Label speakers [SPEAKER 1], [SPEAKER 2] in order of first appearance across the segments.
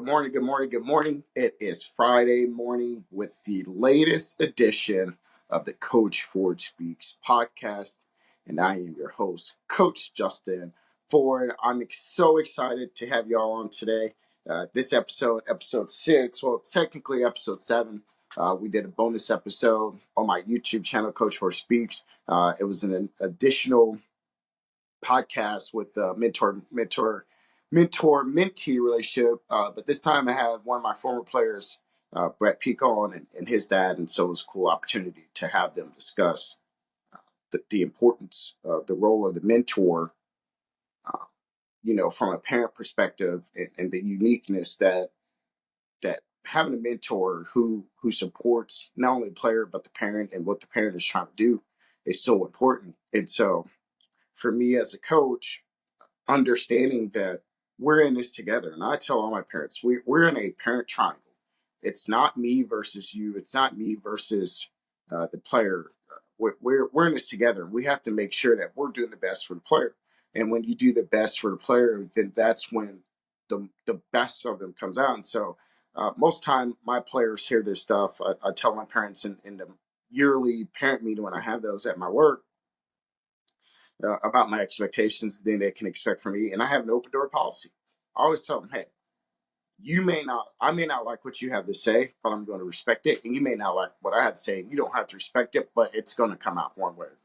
[SPEAKER 1] Good morning, good morning, good morning. It is Friday morning with the latest edition of the Coach Ford Speaks podcast. And I am your host, Coach Justin Ford. I'm so excited to have y'all on today. This episode 6, well, technically episode 7. We did a bonus episode on my YouTube channel, Coach Ford Speaks. It was an additional podcast with mentor-mentee relationship. But this time I had one of my former players, Brett Pico, on and his dad. And so it was a cool opportunity to have them discuss the importance of the role of the mentor, uh, from a parent perspective, and the uniqueness that having a mentor who supports not only the player, but the parent and what the parent is trying to do is so important. And so for me as a coach, understanding that we're in this together. And I tell all my parents, we're in a parent triangle. It's not me versus you. It's not me versus the player. We're in this together. We have to make sure that we're doing the best for the player. And when you do the best for the player, then that's when the best of them comes out. And so most time my players hear this stuff. I tell my parents in the yearly parent meeting when I have those at my work, about my expectations, then they can expect from me. And I have an open door policy. I always tell them, hey, I may not like what you have to say, but I'm going to respect it. And you may not like what I have to say. You don't have to respect it, but it's going to come out one way or another.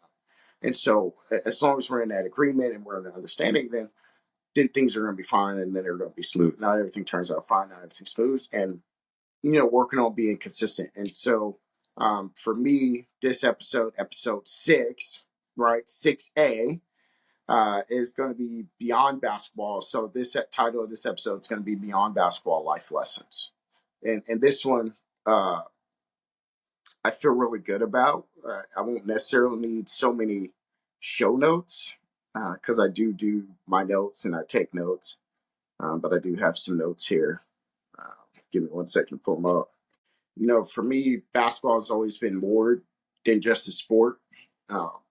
[SPEAKER 1] And so as long as we're in that agreement and we're in that understanding, then things are going to be fine and then they're going to be smooth. Not everything turns out fine, not everything's smooth. And, working on being consistent. And so for me, this episode 6, right, 6A, is going to be Beyond Basketball. So this title of this episode is going to be Beyond Basketball Life Lessons. And this one, I feel really good about. I won't necessarily need so many show notes because I do my notes and I take notes. But I do have some notes here. Give me 1 second to pull them up. For me, basketball has always been more than just a sport. How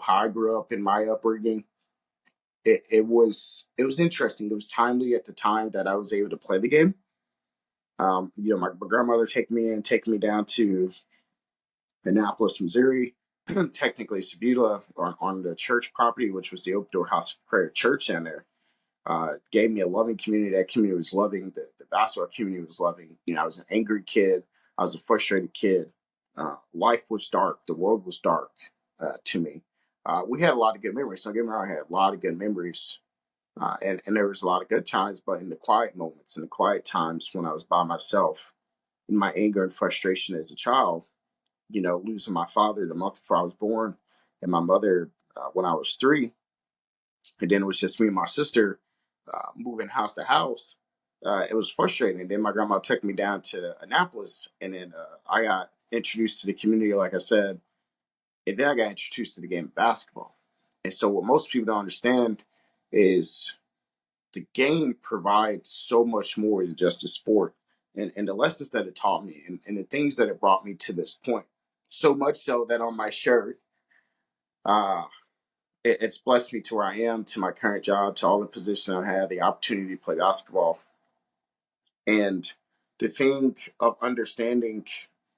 [SPEAKER 1] I grew up in my upbringing, it was interesting. It was timely at the time that I was able to play the game. My grandmother taking me down to Annapolis, Missouri, technically Sabula, on the church property, which was the Open Door House of Prayer church down there. Gave me a loving community. That community was loving. The basketball community was loving. I was an angry kid. I was a frustrated kid. Life was dark. The world was dark to me. We had a lot of good memories. Don't get me wrong, I had a lot of good memories. And there was a lot of good times, but in the quiet moments, in the quiet times when I was by myself, in my anger and frustration as a child, losing my father the month before I was born, and my mother when I was 3, and then it was just me and my sister moving house to house. It was frustrating. And then my grandma took me down to Annapolis, and then I got introduced to the community, like I said, and then I got introduced to the game of basketball. And so what most people don't understand is the game provides so much more than just a sport, and the lessons that it taught me, and the things that it brought me to this point. So much so that on my shirt, uh, it's blessed me to where I am, to my current job, to all the positions I have, the opportunity to play basketball, and the thing of understanding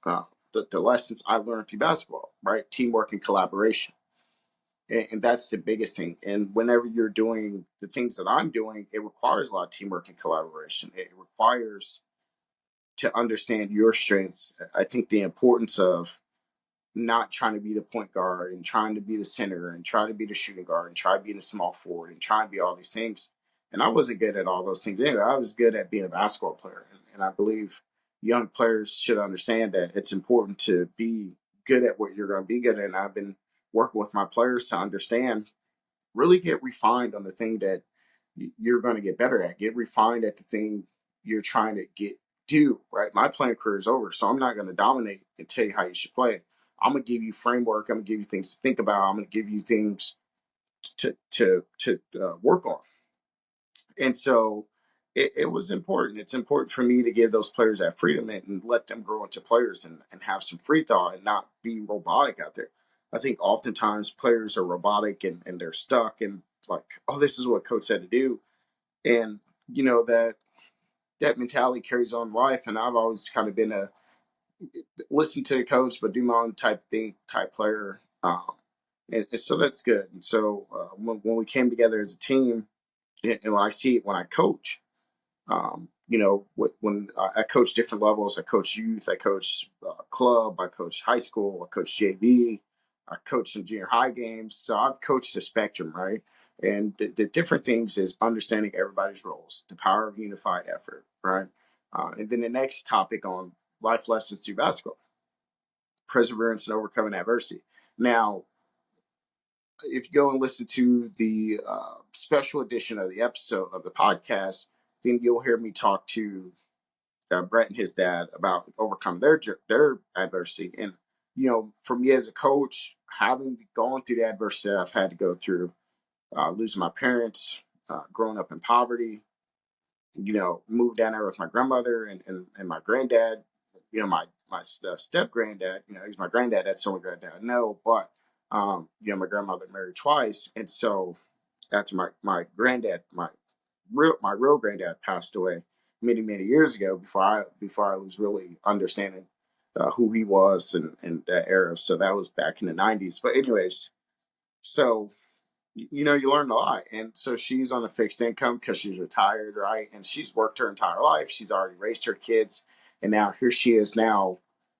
[SPEAKER 1] uh, the lessons I learned through basketball, right? Teamwork and collaboration. And that's the biggest thing. And whenever you're doing the things that I'm doing, it requires a lot of teamwork and collaboration. It requires to understand your strengths. I think the importance of not trying to be the point guard and trying to be the center and try to be the shooting guard and try to be the small forward and try and be all these things. And I wasn't good at all those things anyway. I was good at being a basketball player. And I believe young players should understand that it's important to be good at what you're going to be good at. And I've been working with my players to understand, really get refined on the thing that you're going to get better at. Get refined at the thing you're trying to do, right? My playing career is over, so I'm not going to dominate and tell you how you should play. I'm going to give you framework. I'm going to give you things to think about. I'm going to give you things to work on. And so it was important. It's important for me to give those players that freedom and let them grow into players and have some free thought and not be robotic out there. I think oftentimes players are robotic and they're stuck and like, oh, this is what coach said to do. And that that mentality carries on in life. And I've always kind of been a listen to the coach, but do my own type player. And so that's good. And so when we came together as a team, and when I see it when I coach, when I coach different levels, I coach youth, I coach club, I coach high school, I coach JV, I coach some junior high games. So I've coached the spectrum, right? And the different things is understanding everybody's roles, the power of unified effort, right? And then the next topic on life lessons through basketball, perseverance and overcoming adversity. Now, if you go and listen to the special edition of the episode of the podcast, then you'll hear me talk to Brett and his dad about overcoming their adversity. And for me as a coach, having gone through the adversity I've had to go through, losing my parents, growing up in poverty, moved down there with my grandmother and my granddad, my step granddad, he's my granddad. That's the only granddad I know. But, my grandmother married twice. And so after my granddad, my real granddad passed away many, many years ago before I was really understanding who he was and that era. So that was back in the 90s. But anyways, so you learn a lot. And so she's on a fixed income because she's retired, right? And she's worked her entire life. She's already raised her kids. And now here she is now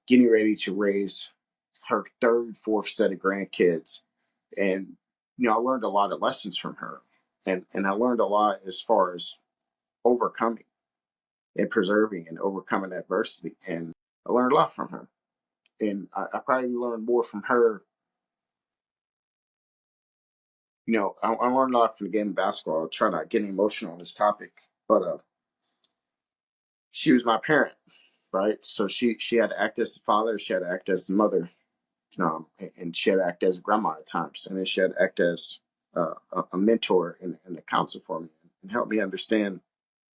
[SPEAKER 1] getting ready to raise her third, fourth set of grandkids. And, I learned a lot of lessons from her. And I learned a lot as far as overcoming and preserving and overcoming adversity. And I learned a lot from her. And I probably learned more from her. I learned a lot from the game of basketball. I'll try not getting emotional on this topic, but she was my parent, right? So she had to act as the father, she had to act as the mother, and she had to act as a grandma at times, and then she had to act as a mentor and a counselor for me and help me understand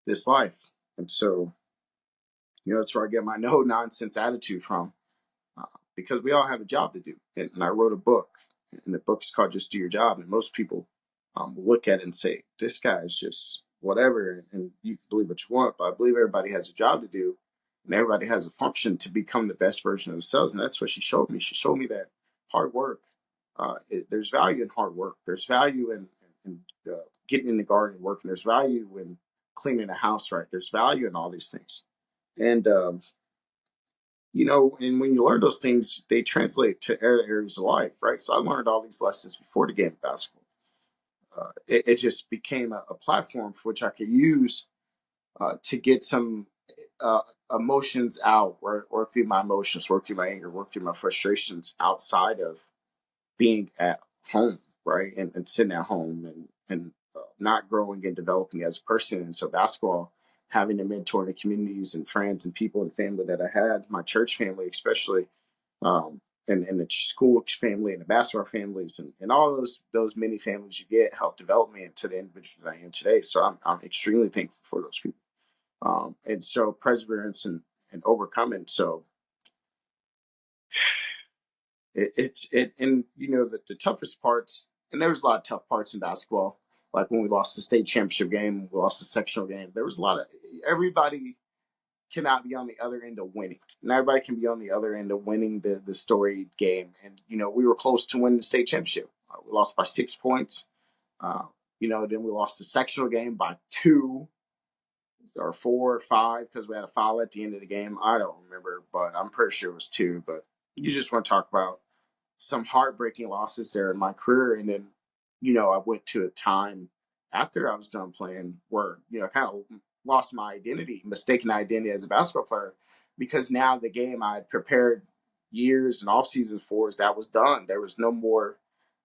[SPEAKER 1] this life. And so, that's where I get my no nonsense attitude from, uh, because we all have a job to do. And I wrote a book, and the book's called Just Do Your Job. And most people look at it and say, this guy is just whatever. And you can believe what you want, but I believe everybody has a job to do, and everybody has a function to become the best version of themselves. And that's what she showed me. She showed me that hard work, there's value in hard work. There's value in getting in the garden and working. There's value in cleaning the house right. There's value in all these things. And and when you learn those things, they translate to other areas of life, right? So I learned all these lessons before the game of basketball. It just became a platform for which I could use to get some emotions out, work through my emotions, work through my anger, work through my frustrations outside of being at home, right? And sitting at home and not growing and developing as a person. And so basketball, having a mentor in the communities and friends and people and family that I had, my church family especially, um, and the school family and the basketball families and all those many families you get help develop me into the individual that I am today. So I'm extremely thankful for those people. And so perseverance and overcoming. So and the toughest parts, and there was a lot of tough parts in basketball, like when we lost the state championship game, we lost the sectional game. There was a lot of everybody cannot be on the other end of winning. And everybody can be on the other end of winning the storied game. And, we were close to winning the state championship. We lost by 6 points. Then we lost the sectional game by 2 or 4 or 5 because we had a foul at the end of the game. I don't remember, but I'm pretty sure it was 2. But you just want to talk about some heartbreaking losses there in my career. And then, I went to a time after I was done playing where, I kind of lost my identity, mistaken identity as a basketball player, because now the game I had prepared years and off seasons for that was done. There was no more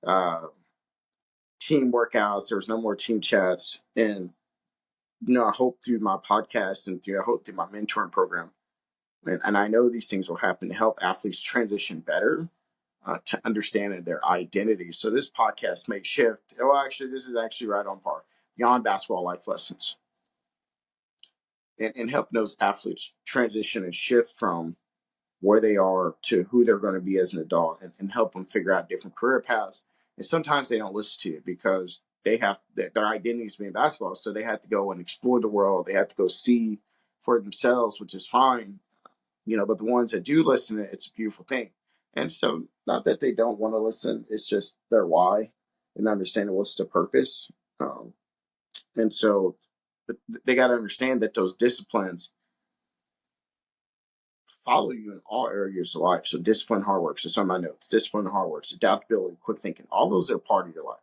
[SPEAKER 1] uh, team workouts. There was no more team chats. And, I hope through my podcast and I hope through my mentoring program, and I know these things will happen to help athletes transition better to understanding their identity. So this podcast may shift. Oh, actually, this is actually right on par. Beyond basketball life lessons, and help those athletes transition and shift from where they are to who they're going to be as an adult, and help them figure out different career paths. And sometimes they don't listen to it because they have their identity is being basketball, so they have to go and explore the world. They have to go see for themselves, which is fine, but the ones that do listen, it's a beautiful thing. And so, not that they don't want to listen, it's just their why and understanding what's the purpose. Um, and so, but they got to understand that those disciplines follow you in all areas of life. So discipline, hard work. So some of my notes: discipline, hard work, adaptability, quick thinking. All those are part of your life.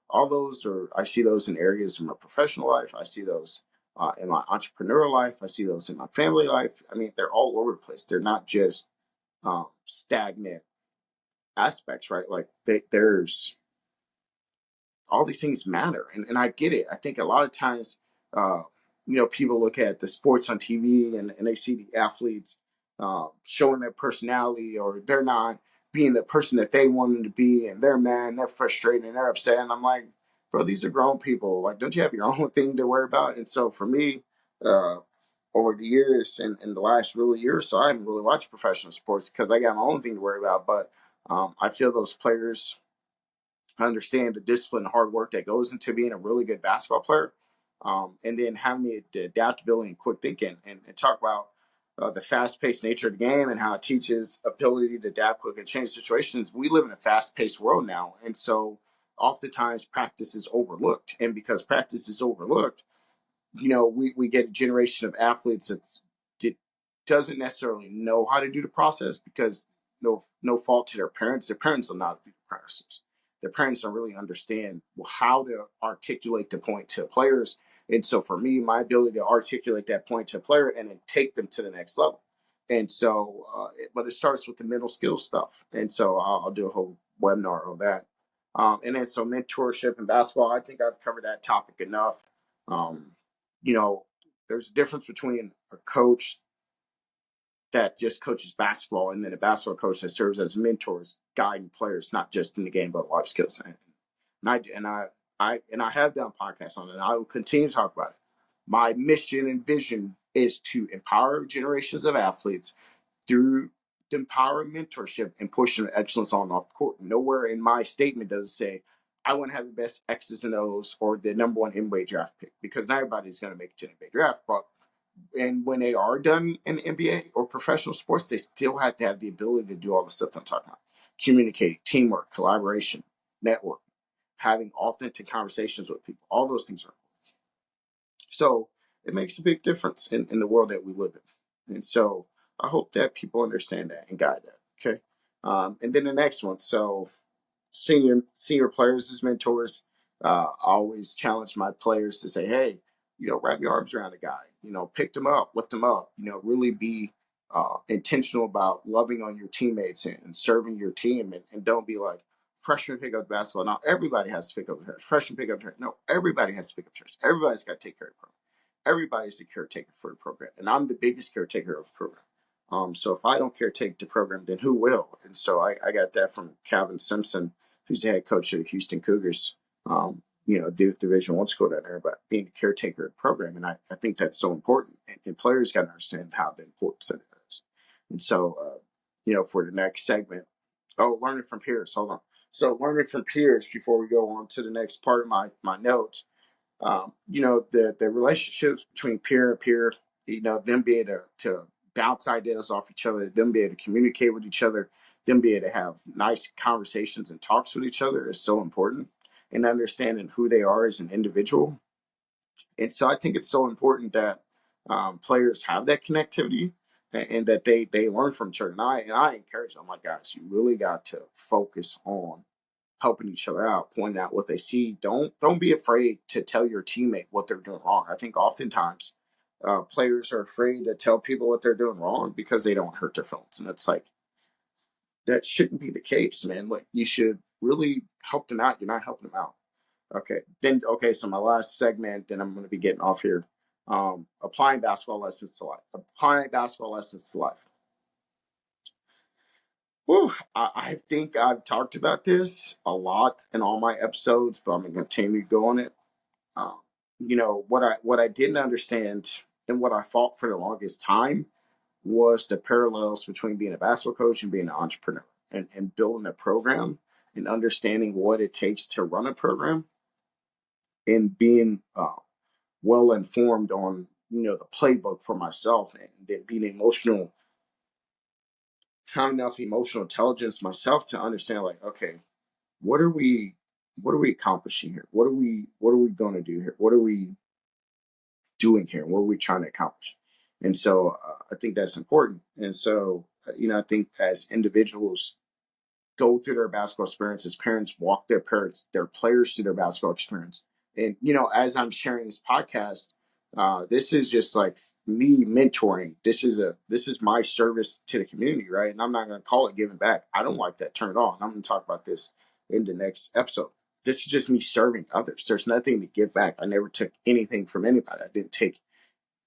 [SPEAKER 1] All those are, I see those in areas in my professional life. I see those in my entrepreneurial life. I see those in my family life. I mean, they're all over the place. They're not just stagnant aspects, right? Like there's all these things matter, and I get it. I think a lot of times, uh, people look at the sports on TV, and they see the athletes showing their personality, or they're not being the person that they wanted to be, and they're mad, and they're frustrated, and they're upset. And I'm like, bro, these are grown people. Like, don't you have your own thing to worry about? And so for me, uh, over the years, and in the last really year or so, I haven't really watched professional sports because I got my own thing to worry about. But I feel those players understand the discipline and hard work that goes into being a really good basketball player, and then having the adaptability and quick thinking, and talk about the fast-paced nature of the game and how it teaches ability to adapt quick and change situations. We live in a fast-paced world now, and so oftentimes practice is overlooked. And because practice is overlooked, we get a generation of athletes that's doesn't necessarily know how to do the process, because no fault to their parents. Their parents will not do the process. Their parents don't really understand how to articulate the point to players. And so for me, my ability to articulate that point to a player and then take them to the next level. And so, but it starts with the mental skills stuff. And so I'll do a whole webinar on that. And then so mentorship in basketball, I think I've covered that topic enough. Um, there's a difference between a coach that just coaches basketball and then a basketball coach that serves as mentors, guiding players, not just in the game, but life skills. And I have done podcasts on it, and I will continue to talk about it. My mission and vision is to empower generations of athletes through the power of mentorship and pushing excellence on and off the court. Nowhere in my statement does it say I want to have the best X's and O's or the number one NBA draft pick, because not everybody's going to make it to the NBA draft. But and when they are done in the NBA or professional sports, they still have to have the ability to do all the stuff I'm talking about: communicating, teamwork, collaboration, network, having authentic conversations with people. All those things are. So it makes a big difference in the world that we live in. And so I hope that people understand that and guide that. Okay. And then the next one. So senior players as mentors, I always challenge my players to say, hey, wrap your arms around a guy, pick them up, lift them up, really be intentional about loving on your teammates and serving your team, and don't be like, freshman pick up basketball. Now everybody has to pick up the trash. Freshman pick up trash. No, everybody has to pick up trash. Everybody's got to take care of the program. Everybody's the caretaker for the program, and I'm the biggest caretaker of the program. So if I don't caretake the program, then who will? And so I got that from Calvin Simpson, who's the head coach of the Houston Cougars. Division I school down there, but being a caretaker of the program, and I think that's so important. And players got to understand how the importance that it is. And so, for the next segment, learning from peers. Hold on. So learning from peers before we go on to the next part of my notes. The relationships between peer and peer, them be able to bounce ideas off each other, them be able to communicate with each other, them be able to have nice conversations and talks with each other is so important, and understanding who they are as an individual. And so I think it's so important that players have that connectivity, and that they learn from each other. And I encourage them, like, guys, you really got to focus on helping each other out, pointing out what they see. Don't be afraid to tell your teammate what they're doing wrong. I think oftentimes players are afraid to tell people what they're doing wrong because they don't hurt their feelings, and it's like, that shouldn't be the case, man. Like, you should really help them out. You're not helping them out. Okay. So my last segment, then I'm going to be getting off here. Applying basketball lessons to life. Applying basketball lessons to life. Whew, I think I've talked about this a lot in all my episodes, but I'm going to continue to go on it. What I didn't understand and what I fought for the longest time was the parallels between being a basketball coach and being an entrepreneur, and building a program and understanding what it takes to run a program, and being well informed on the playbook for myself, and then being emotional, have enough emotional intelligence myself to understand, like, okay, what are we what are we accomplishing here? What are we going to do here? What are we doing here? What are we trying to accomplish? And so I think that's important. And so I think as individuals go through their basketball experience, as parents walk their players through their basketball experience. And as I'm sharing this podcast, this is just like me mentoring. This is my service to the community, right? And I'm not going to call it giving back. I don't like that term at all. And I'm going to talk about this in the next episode. This is just me serving others. There's nothing to give back. I never took anything from anybody. I didn't take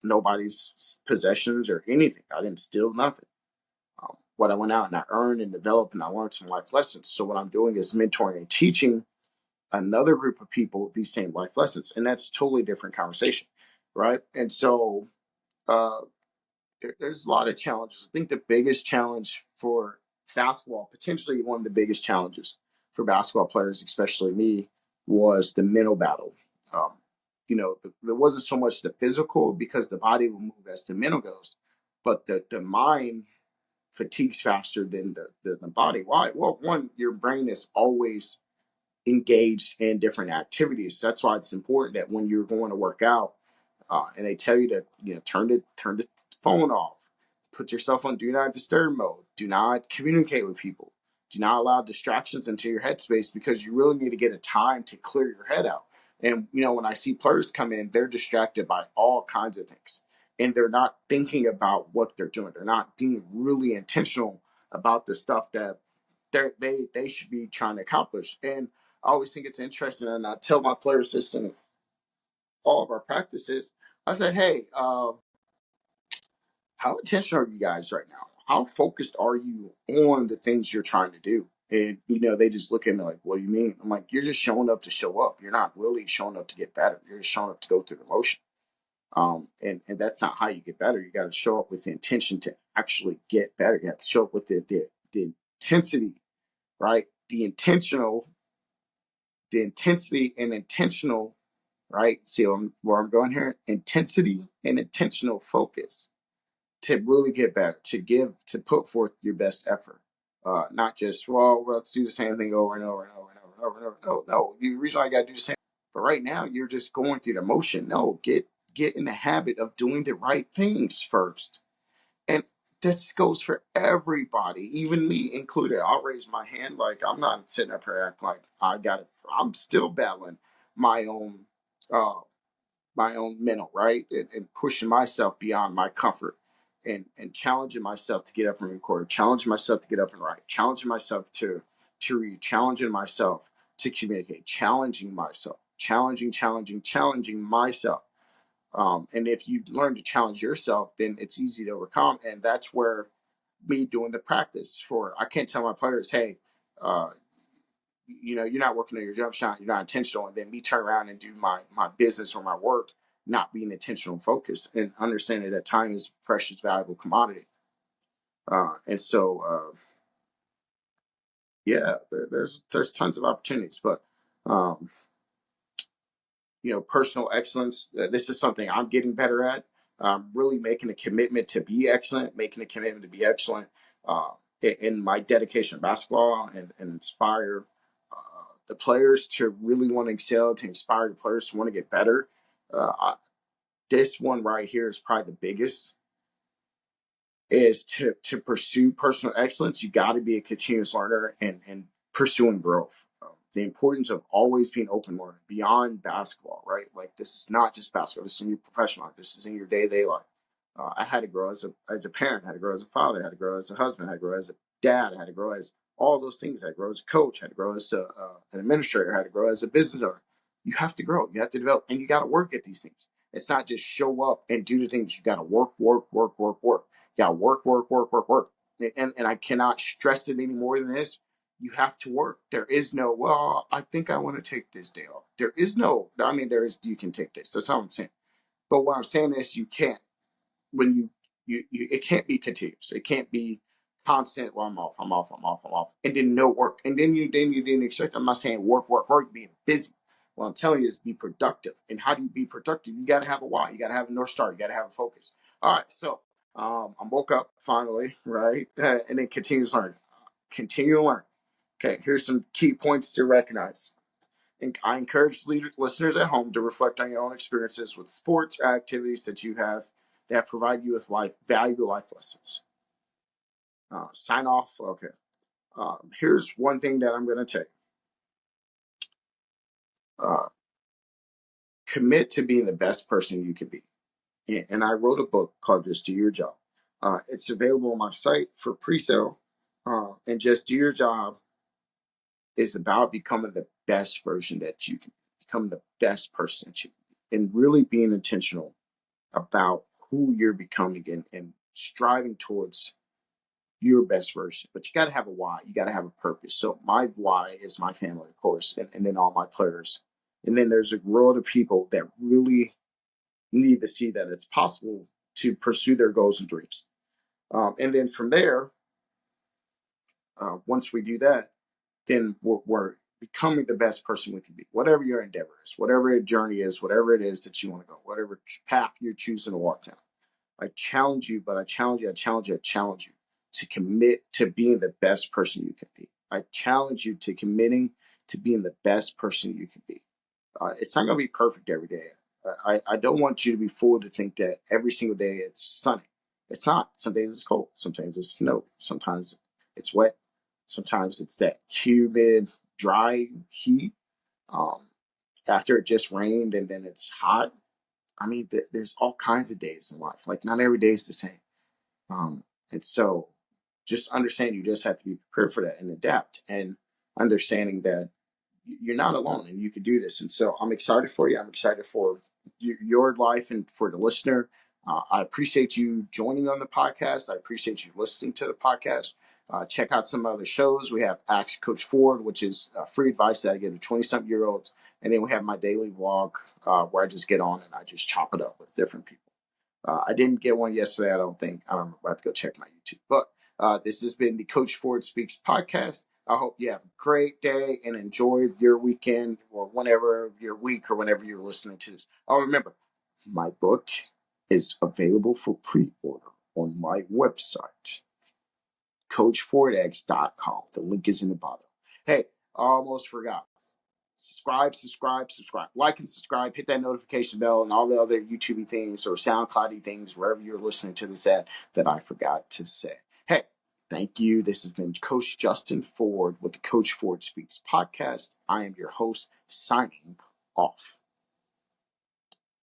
[SPEAKER 1] nobody's possessions or anything. I didn't steal nothing. What I went out and I earned and developed, and I learned some life lessons. So what I'm doing is mentoring and teaching another group of people these same life lessons, and that's a totally different conversation, right? And so uh, there's a lot of challenges. I think the biggest challenge for basketball, potentially one of the biggest challenges for basketball players, especially me, was the mental battle. Um, it wasn't so much the physical, because the body will move as the mental goes, but the mind fatigues faster than the body. Why? Well, one, your brain is always engaged in different activities. That's why it's important that when you're going to work out, and they tell you to turn the phone off, put yourself on do not disturb mode, do not communicate with people, do not allow distractions into your headspace, because you really need to get a time to clear your head out. And when I see players come in, they're distracted by all kinds of things, and they're not thinking about what they're doing. They're not being really intentional about the stuff that they should be trying to accomplish. And I always think it's interesting, and I tell my players this in all of our practices. I said, hey, how intentional are you guys right now? How focused are you on the things you're trying to do? And they just look at me like, what do you mean? I'm like, you're just showing up to show up. You're not really showing up to get better. You're just showing up to go through the motion. And that's not how you get better. You got to show up with the intention to actually get better. You have to show up with the intensity, right? The intensity and intentional, right? See where I'm going here? Intensity and intentional focus to really get better, to put forth your best effort. Not just, well, let's do the same thing over and over and over and over and over and over. No. The reason why I got to do the same. But right now, you're just going through the motion. No, get in the habit of doing the right things first. And this goes for everybody, even me included. I'll raise my hand. Like, I'm not sitting up here acting like I got it. I'm still battling my own uh, mental, right? And pushing myself beyond my comfort, and challenging myself to get up and record, challenging myself to get up and write, challenging myself to read, challenging myself to communicate, challenging myself. And if you learn to challenge yourself, then it's easy to overcome. And that's where me doing the practice for, I can't tell my players, hey, uh, you're not working on your jump shot, you're not intentional, and then me turn around and do my business or my work, not being intentional and focused, and understanding that time is a precious, valuable commodity. And so, yeah, there's tons of opportunities, but um, personal excellence. This is something I'm getting better at. Really making a commitment to be excellent, uh, in my dedication to basketball, and inspire the players to really want to excel, to inspire the players to want to get better. This one right here is probably the biggest, is to pursue personal excellence. You got to be a continuous learner, and pursuing growth. The importance of always being open learning beyond basketball, right? Like, this is not just basketball. This is in your professional life. This is in your day-to-day life. I had to grow as a parent. I had to grow as a father. I had to grow as a husband. I had to grow as a dad. I had to grow as all those things. I had to grow as a coach. I had to grow as an administrator. I had to grow as a business owner. You have to grow. You have to develop, and you got to work at these things. It's not just show up and do the things. You got to work, work, work, work, work. You got to work, work, work, work, work. And I cannot stress it any more than this. You have to work. There is no, well, I think I want to take this day off. There is no, I mean, you can take this. That's all I'm saying. But what I'm saying is, you can't, when it can't be continuous. It can't be constant. Well, I'm off, I'm off, and then no work. And then you didn't expect, I'm not saying work, work, work, being busy. What I'm telling you is be productive. And how do you be productive? You got to have a why. You got to have a North Star. You got to have a focus. All right. So I woke up finally, right? And then continue to learn. Continue to learn. Okay. Here's some key points to recognize. And I encourage listeners at home to reflect on your own experiences with sports or activities that you have that provide you with valuable life lessons. Sign off. Okay. Here's one thing that I'm going to take. Commit to being the best person you can be. And I wrote a book called Just Do Your Job. It's available on my site for pre-sale. And Just Do Your Job is about becoming the best version that you can become the best person that you can be, and really being intentional about who you're becoming and striving towards your best version. But you got to have a why. You got to have a purpose. So my why is my family, of course, and then all my players. And then there's a world of people that really need to see that it's possible to pursue their goals and dreams. And then from there, once we do that, then we're becoming the best person we can be. Whatever your endeavor is, whatever your journey is, whatever it is that you want to go, whatever path you're choosing to walk down. I challenge you to commit to being the best person you can be. I challenge you to committing to being the best person you can be. It's not going to be perfect every day. I don't want you to be fooled to think that every single day it's sunny. It's not. Some days it's cold. Sometimes it's snow. Sometimes it's wet. Sometimes it's that humid, dry heat. Um, After it just rained and then it's hot. I mean, there's all kinds of days in life. Like not every day is the same. And so just understand you just have to be prepared for that and adapt, and understanding that you're not alone and you can do this. And so I'm excited for you. I'm excited for your life and for the listener. I appreciate you joining on the podcast. I appreciate you listening to the podcast. Check out some other shows. We have Ask Coach Ford, which is free advice that I give to 20-something-year-olds. And then we have my daily vlog where I just get on and I just chop it up with different people. I didn't get one yesterday, I don't think. I'm about to go check my YouTube. But this has been the Coach Ford Speaks podcast. I hope you have a great day and enjoy your weekend or whenever your week or whenever you're listening to this. Oh, remember, my book is available for pre-order on my website, coachfordx.com. The link is in the bottom. Hey, I almost forgot. Subscribe. Like and subscribe. Hit that notification bell and all the other YouTube things or SoundCloudy things, wherever you're listening to this at, that I forgot to say. Hey, thank you. This has been Coach Justin Ford with the Coach Ford Speaks podcast. I am your host, signing off.